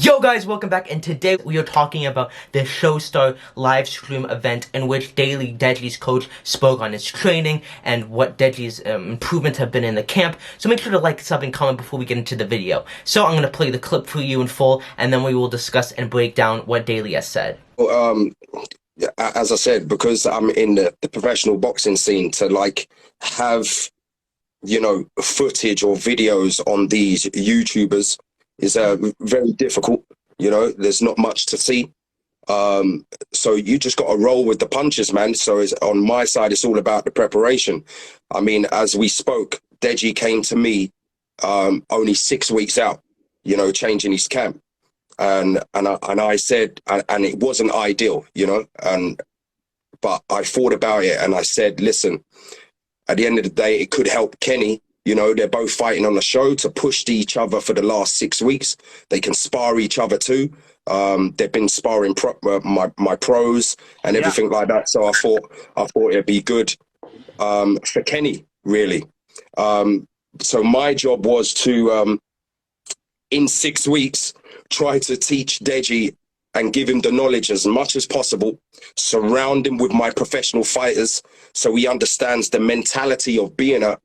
Yo guys, welcome back, and today we are talking about the Showstar live stream event in which Deji's coach spoke on his training and what Deji's improvements have been in the camp. So make sure to like, sub, and comment before we get into the video. So I'm going to play the clip for you in full, and then we will discuss and break down what Deji has said. As I said, because I'm in the professional boxing scene, to have, footage or videos on these YouTubers is very difficult. There's not much to see. So you just got to roll with the punches, man. So it's, on my side, it's all about the preparation. I mean, as we spoke, Deji came to me only 6 weeks out, changing his camp. And I said, and it wasn't ideal, but I thought about it and I said, listen, at the end of the day, it could help Kenny. They're both fighting on the show to push each other for the last 6 weeks. They can spar each other too. They've been sparring my pros and everything like that. So I thought it'd be good for Kenny, really. So my job was to, in 6 weeks, try to teach Deji and give him the knowledge as much as possible, surround him with my professional fighters so he understands the mentality of being a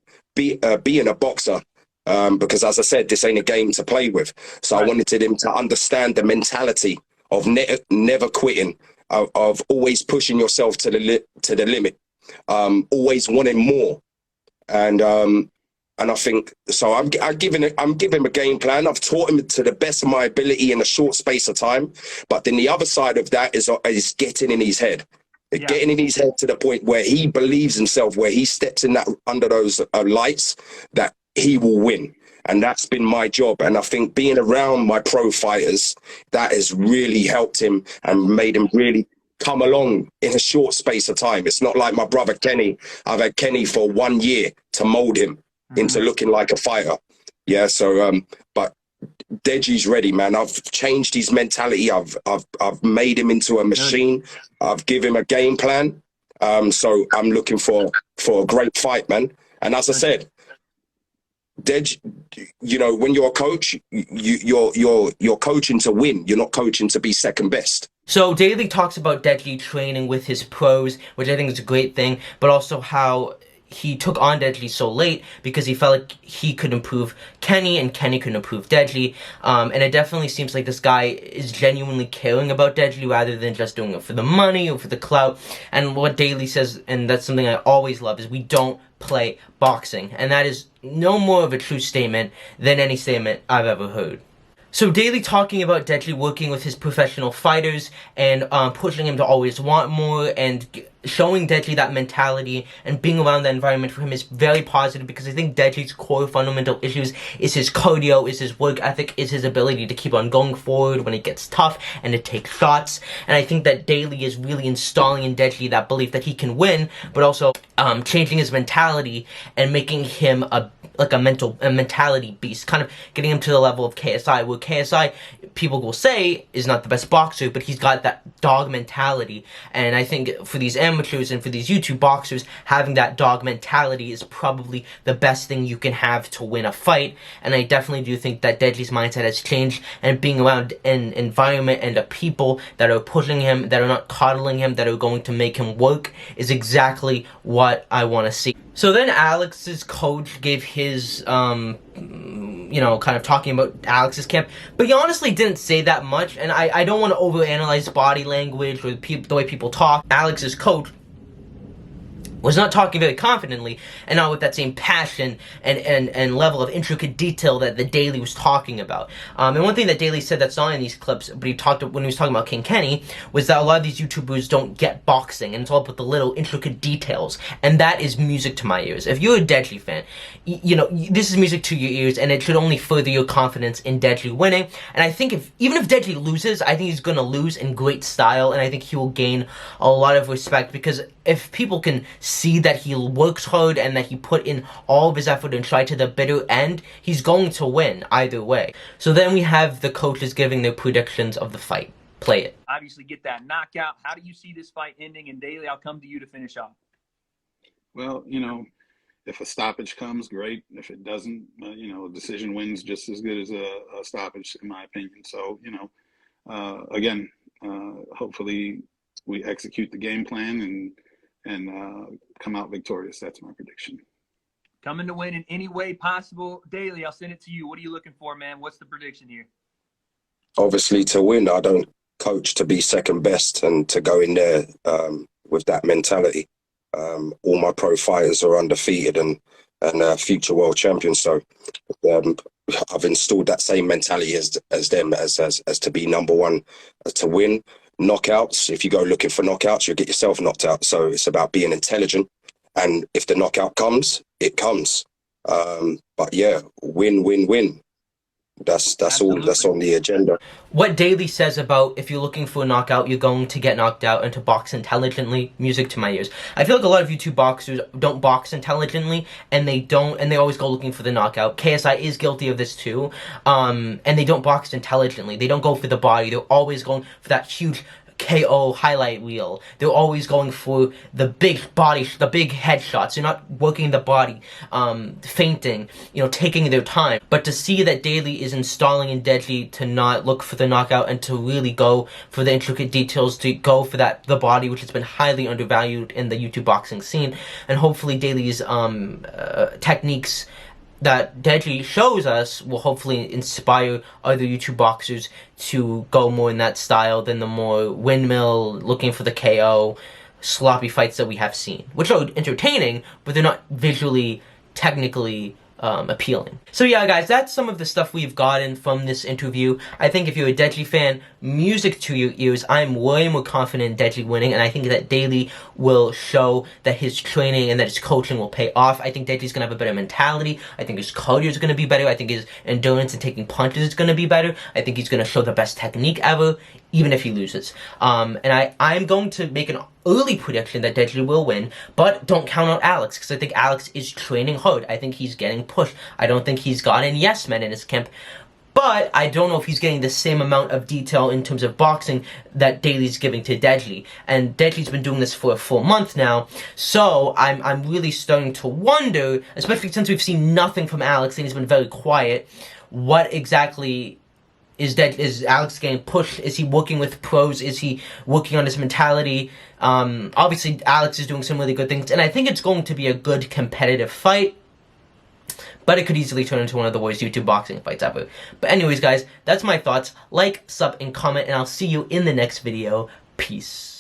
boxer, because as I said, this ain't a game to play with. So I wanted him to understand the mentality of never quitting, of always pushing yourself to the limit, always wanting more. And I think so. I'm giving him a game plan. I've taught him to the best of my ability in a short space of time. But then the other side of that is getting in his head. Getting in his head to the point where he believes himself, where he steps in that under those lights, that he will win. And that's been my job. And I think being around my pro fighters, that has really helped him and made him really come along in a short space of time. It's not like my brother Kenny. I've had Kenny for 1 year to mold him into looking like a fighter. Yeah. So, but Deji's ready, man. I've changed his mentality. I've made him into a machine. I've given him a game plan. So I'm looking for a great fight, man. And as I said, Deji, when you're a coach, you're coaching to win. You're not coaching to be second best. So Deji talks about Deji training with his pros, which I think is a great thing, but also how he took on Deji so late because he felt like he could improve Kenny and Kenny could improve Deji. And it definitely seems like this guy is genuinely caring about Deji rather than just doing it for the money or for the clout. And what Deji says, and that's something I always love, is we don't play boxing. And that is no more of a true statement than any statement I've ever heard. So Deji talking about Deji working with his professional fighters and pushing him to always want more and showing Deji that mentality and being around that environment for him is very positive, because I think Deji's core fundamental issues is his cardio, is his work ethic, is his ability to keep on going forward when it gets tough and to take shots. And I think that Deji is really installing in Deji that belief that he can win, but also changing his mentality and making him a mentality beast, kind of getting him to the level of KSI, where KSI, people will say, is not the best boxer, but he's got that dog mentality. And I think for these amateurs and for these YouTube boxers, having that dog mentality is probably the best thing you can have to win a fight. And I definitely do think that Deji's mindset has changed, and being around an environment and a people that are pushing him, that are not coddling him, that are going to make him work, is exactly what I want to see. So then Alex's coach gave his, kind of talking about Alex's camp, but he honestly didn't say that much, and I don't want to overanalyze body language or the way people talk. Alex's coach was not talking very confidently and not with that same passion and level of intricate detail that the Deji was talking about. And one thing that Deji said that's not in these clips, but he talked when he was talking about King Kenny, was that a lot of these YouTubers don't get boxing, and it's all about the little intricate details, and that is music to my ears. If you're a Deji fan, this is music to your ears, and it should only further your confidence in Deji winning. And I think even if Deji loses, I think he's going to lose in great style, and I think he will gain a lot of respect, because if people can see that he works hard and that he put in all of his effort and tried to the bitter end, he's going to win either way. So then we have the coaches giving their predictions of the fight. Play it. Obviously get that knockout. How do you see this fight ending? And Deji, I'll come to you to finish off. Well, If a stoppage comes, great. If it doesn't, a decision wins just as good as a stoppage, in my opinion. So, again, hopefully we execute the game plan and come out victorious. That's my prediction. Coming to win in any way possible. Daly, I'll send it to you. What are you looking for, man? What's the prediction here? Obviously, to win, I don't coach to be second best and to go in there with that mentality. All my pro fighters are undefeated and future world champions. So I've installed that same mentality as them, as to be number one, to win. Knockouts, if you go looking for knockouts, you'll get yourself knocked out. So it's about being intelligent. And if the knockout comes, it comes. But yeah, win, win, win. That's all that's on the agenda. What Daly says about if you're looking for a knockout, you're going to get knocked out, and to box intelligently, music to my ears. I feel like a lot of YouTube boxers don't box intelligently, and they always go looking for the knockout. KSI is guilty of this too, and they don't box intelligently. They don't go for the body. They're always going for that huge KO highlight reel. They're always going for the big body, the big headshots. They're not working the body, feinting, taking their time. But to see that Daly is installing in Deji to not look for the knockout and to really go for the intricate details, to go for the body, which has been highly undervalued in the YouTube boxing scene, and hopefully Daly's techniques that Deji shows us will hopefully inspire other YouTube boxers to go more in that style than the more windmill, looking for the KO, sloppy fights that we have seen, which are entertaining, but they're not visually, technically appealing. So yeah, guys, that's some of the stuff we've gotten from this interview. I think if you're a Deji fan, music to your ears. I'm way more confident in Deji winning, and I think that Daly will show that his training and that his coaching will pay off. I think Deji's gonna have a better mentality. I think his cardio is gonna be better. I think his endurance and taking punches is gonna be better. I think he's gonna show the best technique ever, even if he loses. And I'm going to make an early prediction that Deji will win, but don't count out Alex, because I think Alex is training hard. I think he's getting pushed. I don't think he's gotten yes men in his camp, but I don't know if he's getting the same amount of detail in terms of boxing that Daly's giving to Deji. And Deji's been doing this for a full month now, so I'm really starting to wonder, especially since we've seen nothing from Alex and he's been very quiet, what exactly is Alex getting pushed? Is he working with pros? Is he working on his mentality? Obviously, Alex is doing some really good things, and I think it's going to be a good competitive fight, but it could easily turn into one of the worst YouTube boxing fights ever. But anyways, guys, that's my thoughts. Like, sub, and comment, and I'll see you in the next video. Peace.